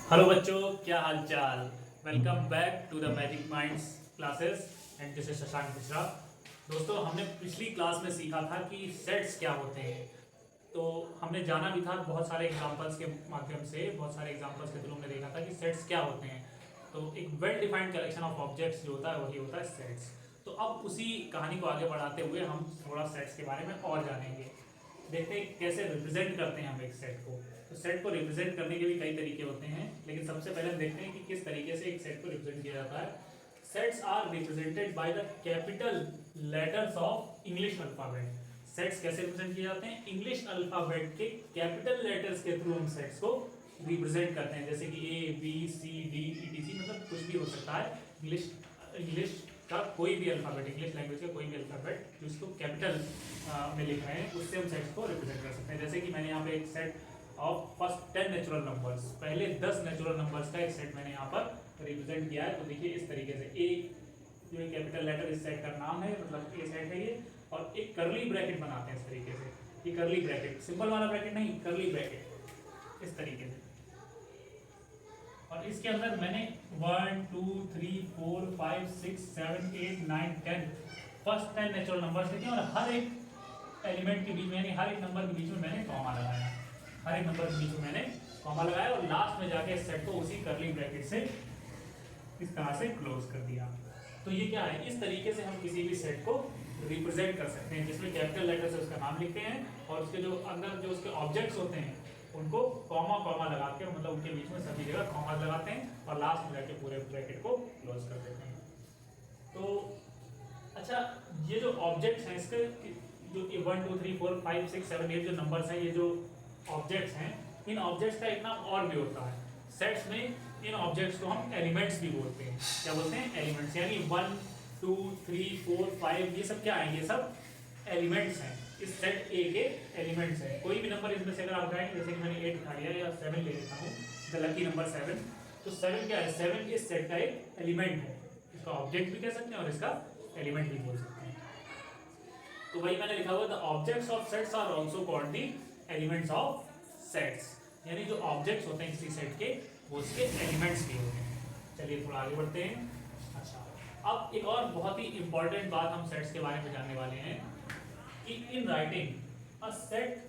Hello बच्चों, क्या हाल चाल। Welcome back to the magic minds classes and this is Shashank Mishra. दोस्तों, हमने पिछली क्लास में सीखा था कि सेट्स क्या होते हैं। तो हमने जाना भी था बहुत सारे एग्जांपल्स के माध्यम से, बहुत सारे एग्जांपल्स के थ्रू हमने देखा था कि सेट्स क्या होते हैं। तो एक well defined collection of objects जो होता है वही होता है सेट्स। तो अब उसी कहानी को आगे बढ़ाते हुए हम थोड़ा सेट्स के बारे में और जानेंगे। देखते हैं कैसे रिप्रेजेंट करते हैं हम एक सेट को। तो सेट को रिप्रेजेंट करने के भी कई तरीके होते हैं, लेकिन सबसे पहले हम देखते हैं कि किस तरीके से एक सेट को रिप्रेजेंट किया जाता है। Sets are represented by the capital letters of English alphabet. Sets कैसे रिप्रेजेंट किए जाते हैं? इंग्लिश अल्फाबेट के कैपिटल लेटर्स के थ्रू हम सेट्स को रिप्रेजेंट करते हैं, जैसे कि A B C D etc, मतलब कुछ भी हो सकता है। इंग्लिश इंग्लिश का कोई भी अल्फाबेट, इंग्लिश लैंग्वेज का कोई भी अल्फाबेट जिसको कैपिटल में लिख रहे हैं, उससे हम सेट्स को रिप्रेजेंट कर सकते हैं। जैसे कि मैंने यहाँ पे एक set of first 10 natural numbers, पहले 10 नेचुरल नंबर्स का एक सेट मैंने यहाँ पर रिप्रेजेंट किया है। तो देखिए इस तरीके से ए जो है कैपिटल लेटर इस सेट का नाम है, मतलब ए सेट है ये, और एक करली ब्रैकेट बनाते हैं इस तरीके से। ये करली ब्रैकेट, सिंपल वाला ब्रैकेट नहीं, करली ब्रैकेट इस तरीके से। और इसके अंदर मैंने 1 2 3 4 5 6 7 8 9 10 फर्स्ट 10 नेचुरल नंबर्स लिखे, और हर एक एलिमेंट के बीच में, यानी हर एक नंबर के बीच में मैंने कॉमा लगाया। हर एक नंबर के बीच में मैंने कॉमा लगाया और लास्ट में जाके इस सेट को उसी करली ब्रैकेट से इस तरह से क्लोज कर दिया। तो ये क्या है? इस तरीके से हम किसी भी सेट को रिप्रेजेंट कर सकते हैं, जिसमें कैपिटल लेटर से उसका नाम लिखते हैं और उसके जो अंदर जो उसके ऑब्जेक्ट्स होते हैं उनको कॉमा कॉमा लगा के, मतलब उनके बीच में सभी जगह कॉमा लगाते हैं और लास्ट में जाके पूरे ब्रैकेट को क्लोज कर देते हैं। तो अच्छा, ये जो ऑब्जेक्ट्स हैं इसके जो 1 2 3 4 5 6 7 8 जो नंबर्स हैं, ये जो ऑब्जेक्ट्स हैं, इन ऑब्जेक्ट्स का एक नाम और भी होता है सेट्स में। इन ऑब्जेक्ट्स को हम एलिमेंट्स भी बोलते हैं। क्या बोलते हैं? एलिमेंट्स। यानी 1 2 3 4 5 ये सब क्या है? ये सब एलिमेंट्स हैं, इस सेट ए के एलिमेंट्स हैं। कोई भी नंबर इसमें से अगर आप उठाएंगे, जैसे कि मैंने 8 उठा लिया या 7 ले लेता हूँ, द लकी नंबर 7, तो 7 क्या है? 7 इस सेट का एक एलिमेंट है। इसका ऑब्जेक्ट भी कह सकते हैं और इसका एलिमेंट भी बोल सकते हैं। तो वही मैंने लिखा हुआ, the objects of sets are also called the elements of sets. यानी जो ऑब्जेक्ट्स होते हैं किसी सेट के, वो उसके एलिमेंट्स भी होते हैं। चलिए थोड़ा आगे बढ़ते हैं। अच्छा, अब एक और बहुत ही इंपॉर्टेंट बात हम सेट्स के बारे में जानने वाले हैं कि इन राइटिंग अ सेट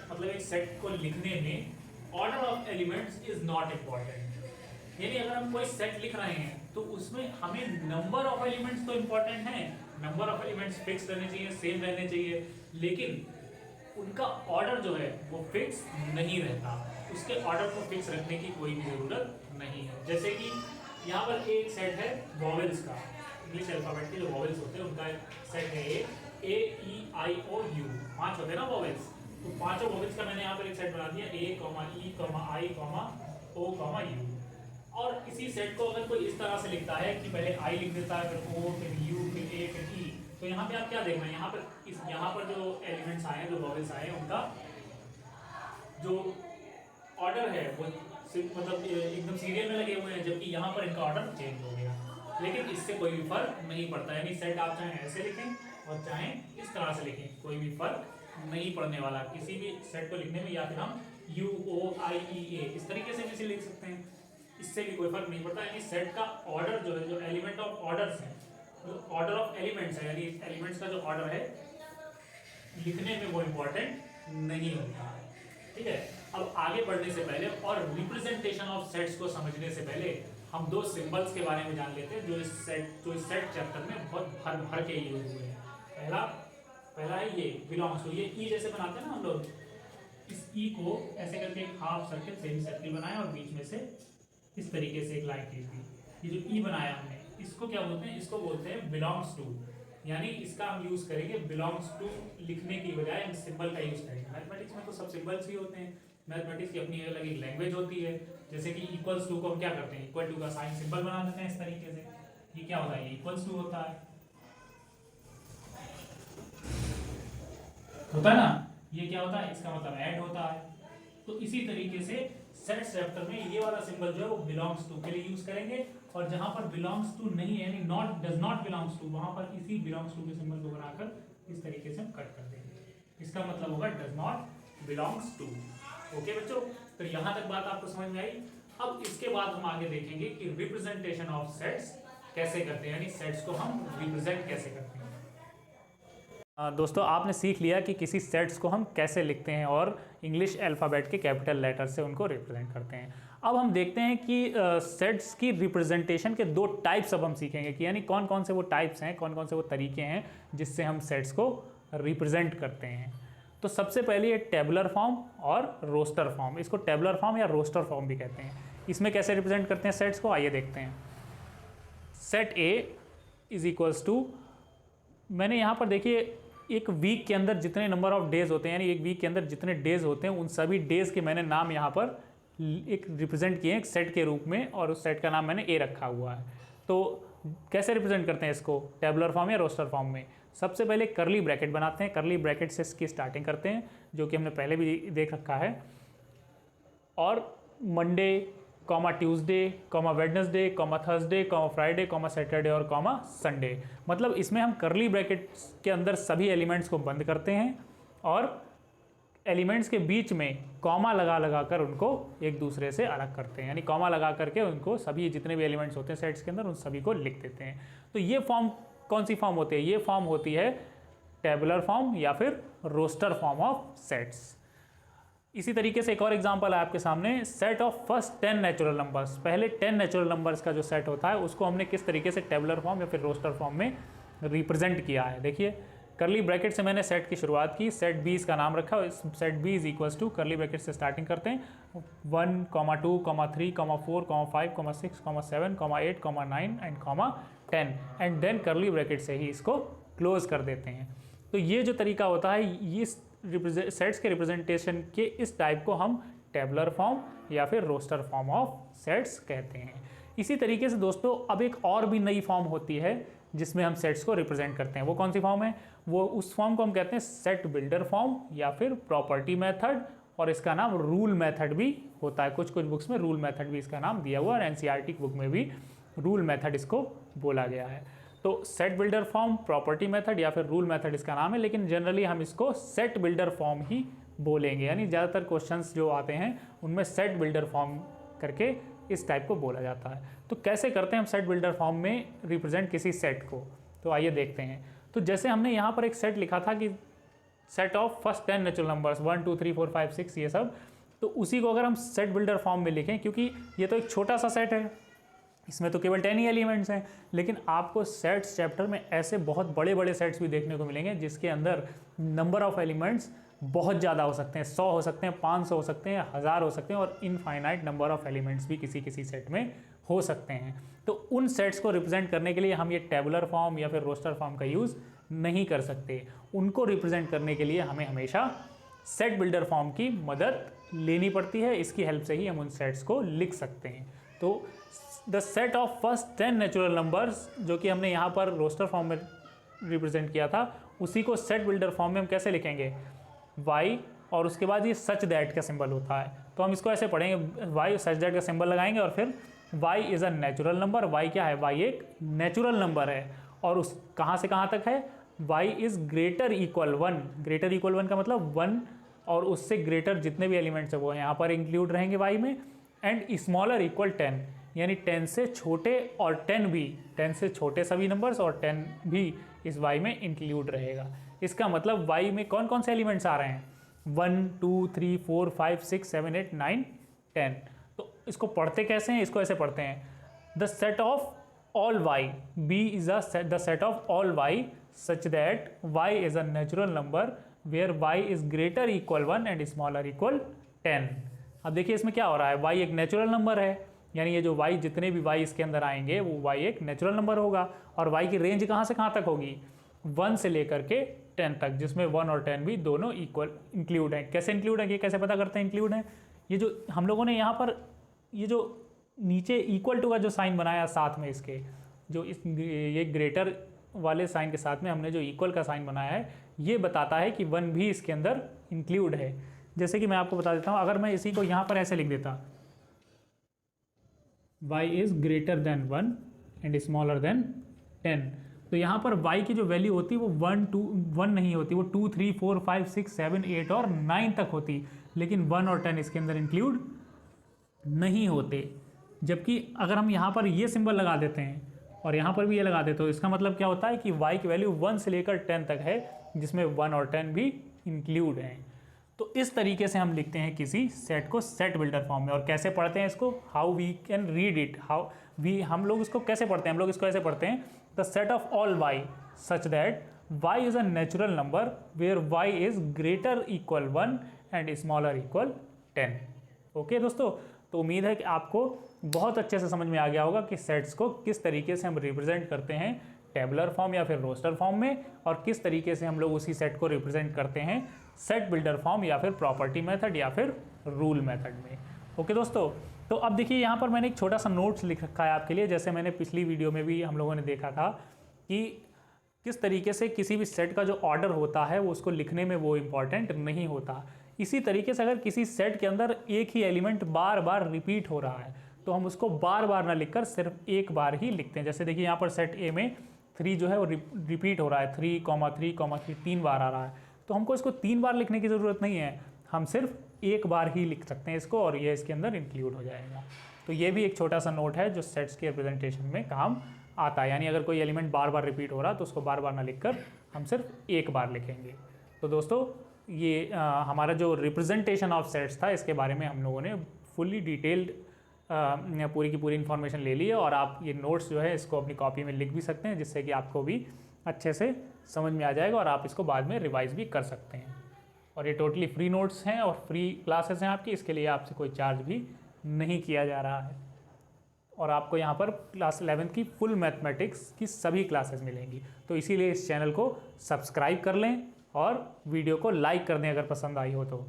मतलब एक सेट को लिखने में order of elements is not important. यानी अगर हम कोई सेट लिख रहे हैं तो उसमें हमें नंबर ऑफ एलिमेंट्स तो इम्पॉर्टेंट है, नंबर ऑफ एलिमेंट्स फिक्स रहने चाहिए, सेम रहने चाहिए, लेकिन उनका ऑर्डर जो है वो फिक्स नहीं रहता। उसके ऑर्डर को फिक्स रखने की कोई भी जरूरत नहीं है। जैसे कि यहाँ पर एक सेट है वॉवेल्स का, इंग्लिश अल्फाबेट के जो वॉवेल्स होते हैं उनका एक सेट है ए ई आई ओ यू, 5 होते हैं ना वॉवेल्स। तो पांचों वॉवेल्स का मैंने यहाँ पर एक सेट बना दिया, ए ई आई ओ यू। और इसी सेट को अगर कोई इस तरह से लिखता है कि पहले आई लिख देता है, फिर ओ, फिर यू, फिर ए, फिर ई, तो यहाँ पे आप क्या देख रहे हैं? यहाँ पर जो एलिमेंट्स आए हैं, जो वॉवेल्स आए हैं, उनका जो ऑर्डर है वो मतलब एकदम सीरियल में लगे हुए हैं, जबकि यहाँ पर इनका ऑर्डर चेंज हो गया। लेकिन इससे कोई भी फर्क नहीं पड़ता। यानी सेट आप चाहे ऐसे लिखें और चाहे इस तरह से लिखें, कोई भी फर्क नहीं पड़ने वाला किसी भी सेट को लिखने में। या फिर हम यू ओ आई ई ए इस तरीके से भी लिख सकते हैं, इससे भी कोई फर्क नहीं पड़ता। यानी सेट का ऑर्डर जो है, जो एलिमेंट ऑफ ऑर्डर्स है, जो ऑर्डर ऑफ एलिमेंट्स है, यानी एलिमेंट्स का जो ऑर्डर है लिखने में वो इम्पोर्टेंट नहीं होता है। ठीक है, अब आगे बढ़ने से पहले और रिप्रेजेंटेशन ऑफ सेट्स को समझने से पहले हम दो सिंबल्स के बारे में जान लेते हैं जो इस सेट चैप्टर में बहुत भर भर के यूज हुए हैं। पहला है ये बिलोंग्स टू। ये ई जैसे बनाते हैं ना हम लोग, इस ई को ऐसे करके एक हाफ सर्किल, सेमी सर्किल बनाया और बीच में से इस तरीके से एक लाइन खींच दी। ये जो ई बनाया हमने, इसको क्या बोलते हैं? इसको बोलते हैं बिलोंग्स टू। यानी इसका हम यूज करेंगे बिलोंग्स टू लिखने की बजाय हम सिंबल का यूज करेंगे। मैथमेटिक्स में तो सब सिंबल्स ही होते हैं, मैथमेटिक्स की अपनी अलग एक लैंग्वेज होती है। जैसे कि इक्वल्स टू को हम क्या करते हैं? इक्वल टू का साइन सिंबल बना देते हैं इस तरीके से। ये क्या होता है? ये इक्वल्स टू होता है ना? ये क्या होता है? इसका मतलब ऐड होता है। तो इसी तरीके से सेट्स चैप्टर में ये वाला सिंबल जो है वो बिलोंग्स टू के लिए यूज करेंगे, और जहां पर बिलोंग्स टू नहीं है, यानी not does not belongs to, वहां पर इसी बिलोंग्स टू के सिंबल को बनाकर इस तरीके से हम कट कर देंगे। इसका मतलब होगा does not belongs to. Okay बच्चों, तो यहाँ तक बात आपको समझ में आई। अब इसके बाद हम आगे देखेंगे कि रिप्रेजेंटेशन ऑफ सेट्स कैसे करते हैं, यानी सेट्स को हम रिप्रेजेंट कैसे करते हैं। दोस्तों आपने सीख लिया कि किसी सेट्स को हम कैसे लिखते हैं और इंग्लिश अल्फ़ाबेट के कैपिटल लेटर से उनको रिप्रेजेंट करते हैं। अब हम देखते हैं कि सेट्स की रिप्रेजेंटेशन के दो टाइप्स अब हम सीखेंगे कि यानी कौन कौन से वो टाइप्स हैं, कौन कौन से वो तरीके हैं जिससे हम सेट्स को रिप्रेजेंट करते हैं। तो सबसे पहले ये टेबुलर फॉर्म और रोस्टर फॉर्म, इसको टेबुलर फॉर्म या रोस्टर फॉर्म भी कहते हैं। इसमें कैसे रिप्रेजेंट करते हैं सेट्स को, आइए देखते हैं। Set A is equals to, मैंने यहाँ पर देखिए एक वीक के अंदर जितने नंबर ऑफ डेज होते हैं, यानी एक वीक के अंदर जितने डेज होते हैं उन सभी डेज के मैंने नाम यहाँ पर एक रिप्रेजेंट किए हैं एक सेट के रूप में, और उस सेट का नाम मैंने ए रखा हुआ है। तो कैसे रिप्रेजेंट करते हैं इसको टेबुलर फॉर्म या रोस्टर फॉर्म में? सबसे पहले करली ब्रैकेट बनाते हैं, करली ब्रैकेट से इसकी स्टार्टिंग करते हैं जो कि हमने पहले भी देख रखा है, और Monday comma Tuesday comma Wednesday comma Thursday comma Friday comma Saturday और कॉमा संडे। मतलब इसमें हम करली ब्रैकेट के अंदर सभी एलिमेंट्स को बंद करते हैं और एलिमेंट्स के बीच में कॉमा लगा कर उनको एक दूसरे से अलग करते हैं, यानी कॉमा लगा करके उनको सभी जितने भी एलिमेंट्स होते हैं सेट्स के अंदर उन सभी को लिख देते हैं। तो ये फॉर्म कौन सी फॉर्म होती है? ये फॉर्म होती है टेबुलर फॉर्म या फिर रोस्टर फॉर्म ऑफ सेट्स। इसी तरीके से एक और एग्जांपल है आपके सामने, set of first 10 natural numbers. पहले 10 नेचुरल नंबर्स का जो सेट होता है उसको हमने किस तरीके से टेबुलर फॉर्म या फिर रोस्टर फॉर्म में रिप्रेजेंट किया है। देखिए करली ब्रैकेट से मैंने सेट की शुरुआत की, सेट बी इसका नाम रखा, set B is equals to curly bracket से स्टार्टिंग करते हैं 1, 2, 3, 4, 5, 6, 7, 8, 9 and 10 and then curly bracket से ही इसको क्लोज कर देते हैं। तो ये जो तरीका होता है, ये सेट्स के रिप्रेजेंटेशन के इस टाइप को हम टेबुलर फॉर्म या फिर रोस्टर फॉर्म ऑफ सेट्स कहते हैं। इसी तरीके से दोस्तों अब एक और भी नई फॉर्म होती है जिसमें हम सेट्स को रिप्रेजेंट करते हैं। वो कौन सी फॉर्म है? वो उस फॉर्म को हम कहते हैं सेट बिल्डर फॉर्म या फिर प्रॉपर्टी मेथड, और इसका नाम रूल मेथड भी होता है। कुछ बुक्स में रूल मेथड भी इसका नाम दिया हुआ है, और एनसीईआरटी की बुक में भी रूल मेथड इसको बोला गया है। तो set builder form, property method या फिर रूल मेथड इसका नाम है, लेकिन जनरली हम इसको सेट बिल्डर फॉर्म ही बोलेंगे। यानी ज़्यादातर क्वेश्चंस जो आते हैं उनमें सेट बिल्डर फॉर्म करके इस टाइप को बोला जाता है। तो कैसे करते हैं हम सेट बिल्डर फॉर्म में रिप्रेजेंट किसी सेट को, तो आइए देखते हैं। तो जैसे हमने यहाँ पर एक सेट लिखा था कि set of first 10 natural numbers 1, 2, 3, 4, 5, 6 ये सब, तो उसी को अगर हम सेट बिल्डर फॉर्म में लिखें, क्योंकि ये तो एक छोटा सा सेट है, इसमें तो केवल 10 ही एलिमेंट्स हैं, लेकिन आपको सेट्स चैप्टर में ऐसे बहुत बड़े बड़े सेट्स भी देखने को मिलेंगे जिसके अंदर नंबर ऑफ एलिमेंट्स बहुत ज़्यादा हो सकते हैं, 100 हो सकते हैं, 500 हो सकते हैं, 1000 हो सकते हैं, और इनफाइनाइट नंबर ऑफ एलिमेंट्स भी किसी सेट में हो सकते हैं। तो उन सेट्स को रिप्रेजेंट करने के लिए हम ये टेबुलर फॉर्म या फिर रोस्टर फॉर्म का यूज़ नहीं कर सकते। उनको रिप्रेजेंट करने के लिए हमें हमेशा सेट बिल्डर फॉर्म की मदद लेनी पड़ती है, इसकी हेल्प से ही हम उन सेट्स को लिख सकते हैं। तो the set of first 10 natural numbers जो कि हमने यहाँ पर रोस्टर फॉर्म में रिप्रेजेंट किया था, उसी को सेट बिल्डर फॉर्म में हम कैसे लिखेंगे? y, और उसके बाद ये सच दैट का सिंबल होता है, तो हम इसको ऐसे पढ़ेंगे, y सच दैट का सिंबल लगाएंगे और फिर y is a natural number. y क्या है? y एक नेचुरल नंबर है, और उस कहाँ से कहाँ तक है? y is greater equal 1। Greater equal 1 का मतलब 1 और उससे ग्रेटर जितने भी एलिमेंट्स है वो यहाँ पर इंक्लूड रहेंगे y में, एंड स्मॉलर इक्वल 10, यानी 10 से छोटे और 10 भी, 10 से छोटे सभी नंबर्स और 10 भी इस y में इंक्लूड रहेगा। इसका मतलब y में कौन कौन से एलिमेंट्स आ रहे हैं? 1, 2, 3, 4, 5, 6, 7, 8, 9, 10। तो इसको पढ़ते कैसे हैं? इसको ऐसे पढ़ते हैं, the set of all y, b is the set of all y such that y is a natural number where y is greater equal 1 and smaller equal 10। अब देखिए इसमें क्या हो रहा है, y एक नेचुरल नंबर है, यानी ये जो y, जितने भी y इसके अंदर आएंगे वो y एक नेचुरल नंबर होगा, और y की रेंज कहाँ से कहाँ तक होगी? 1 से लेकर के 10 तक, जिसमें 1 और 10 भी दोनों इक्वल इंक्लूड हैं। कैसे इंक्लूड है, ये कैसे पता करते हैं इंक्लूड है? ये जो हम लोगों ने यहाँ पर ये जो नीचे इक्वल टू का जो साइन बनाया साथ में इसके, जो ये ग्रेटर वाले साइन के साथ में हमने जो इक्वल का साइन बनाया है, ये बताता है कि 1 भी इसके अंदर इंक्लूड है। जैसे कि मैं आपको बता देता हूँ, अगर मैं इसी को यहाँ पर ऐसे लिख देता, y is greater than 1 and smaller than 10, तो यहाँ पर y की जो वैल्यू होती है वो 1 नहीं होती, वो 2, 3, 4, 5, 6, 7, 8 और 9 तक होती, लेकिन 1 और 10 इसके अंदर इंक्लूड नहीं होते। जबकि अगर हम यहाँ पर ये सिंबल लगा देते हैं और यहाँ पर भी ये लगा देते हो, इसका मतलब क्या होता है कि y की वैल्यू 1 से लेकर 10 तक है, जिसमें 1 और 10 भी इंक्लूड हैं। तो इस तरीके से हम लिखते हैं किसी सेट को सेट बिल्डर फॉर्म में। और कैसे पढ़ते हैं इसको, how we can read it, हम लोग इसको कैसे पढ़ते हैं, हम लोग इसको ऐसे पढ़ते हैं, the set of all y such that y is a natural number where y is greater equal 1 and smaller equal 10। Okay दोस्तों, तो उम्मीद है कि आपको बहुत अच्छे से समझ में आ गया होगा कि सेट्स को किस तरीके से हम रिप्रेजेंट करते हैं टेबुलर फॉर्म या फिर रोस्टर फॉर्म में, और किस तरीके से हम लोग उसी सेट को रिप्रेजेंट करते हैं सेट बिल्डर फॉर्म या फिर प्रॉपर्टी मेथड या फिर रूल मेथड में। ओके दोस्तों, तो अब देखिए यहाँ पर मैंने एक छोटा सा नोट्स लिख रखा है आपके लिए। जैसे मैंने पिछली वीडियो में भी हम लोगों ने देखा था कि किस तरीके से किसी भी सेट का जो ऑर्डर होता है वो उसको लिखने में वो इम्पॉर्टेंट नहीं होता। इसी तरीके से अगर किसी सेट के अंदर एक ही एलिमेंट बार बार रिपीट हो रहा है तो हम उसको बार बार ना लिखकर सिर्फ एक बार ही लिखते हैं। जैसे देखिए यहाँ पर सेट ए में 3 जो है वो रिपीट हो रहा है, 3,3,3 3 बार आ रहा है, तो हमको इसको 3 बार लिखने की ज़रूरत नहीं है, हम सिर्फ एक बार ही लिख सकते हैं इसको और ये इसके अंदर इंक्लूड हो जाएगा। तो ये भी एक छोटा सा नोट है जो सेट्स के रिप्रेजेंटेशन में काम आता है। यानी अगर कोई एलिमेंट बार बार रिपीट हो रहा है तो उसको बार बार ना लिखकर हम सिर्फ एक बार लिखेंगे। तो दोस्तों ये हमारा जो रिप्रेजेंटेशन ऑफ सेट्स था इसके बारे में हम लोगों ने फुल्ली डिटेल्ड पूरी की पूरी इन्फॉर्मेशन ले ली है। और आप ये नोट्स जो है इसको अपनी कॉपी में लिख भी सकते हैं, जिससे कि आपको भी अच्छे से समझ में आ जाएगा और आप इसको बाद में रिवाइज भी कर सकते हैं। और ये टोटली फ्री नोट्स हैं और फ्री क्लासेस हैं आपकी, इसके लिए आपसे कोई चार्ज भी नहीं किया जा रहा है। और आपको यहाँ पर क्लास 11th की फुल मैथमेटिक्स की सभी क्लासेस मिलेंगी। तो इसीलिए इस चैनल को सब्सक्राइब कर लें और वीडियो को लाइक कर दें अगर पसंद आई हो तो,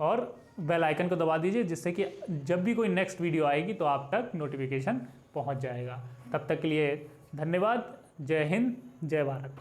और बेल आइकन को दबा दीजिए, जिससे कि जब भी कोई नेक्स्ट वीडियो आएगी तो आप तक नोटिफिकेशन पहुंच जाएगा। तब तक के लिए धन्यवाद। जय हिंद, जय भारत।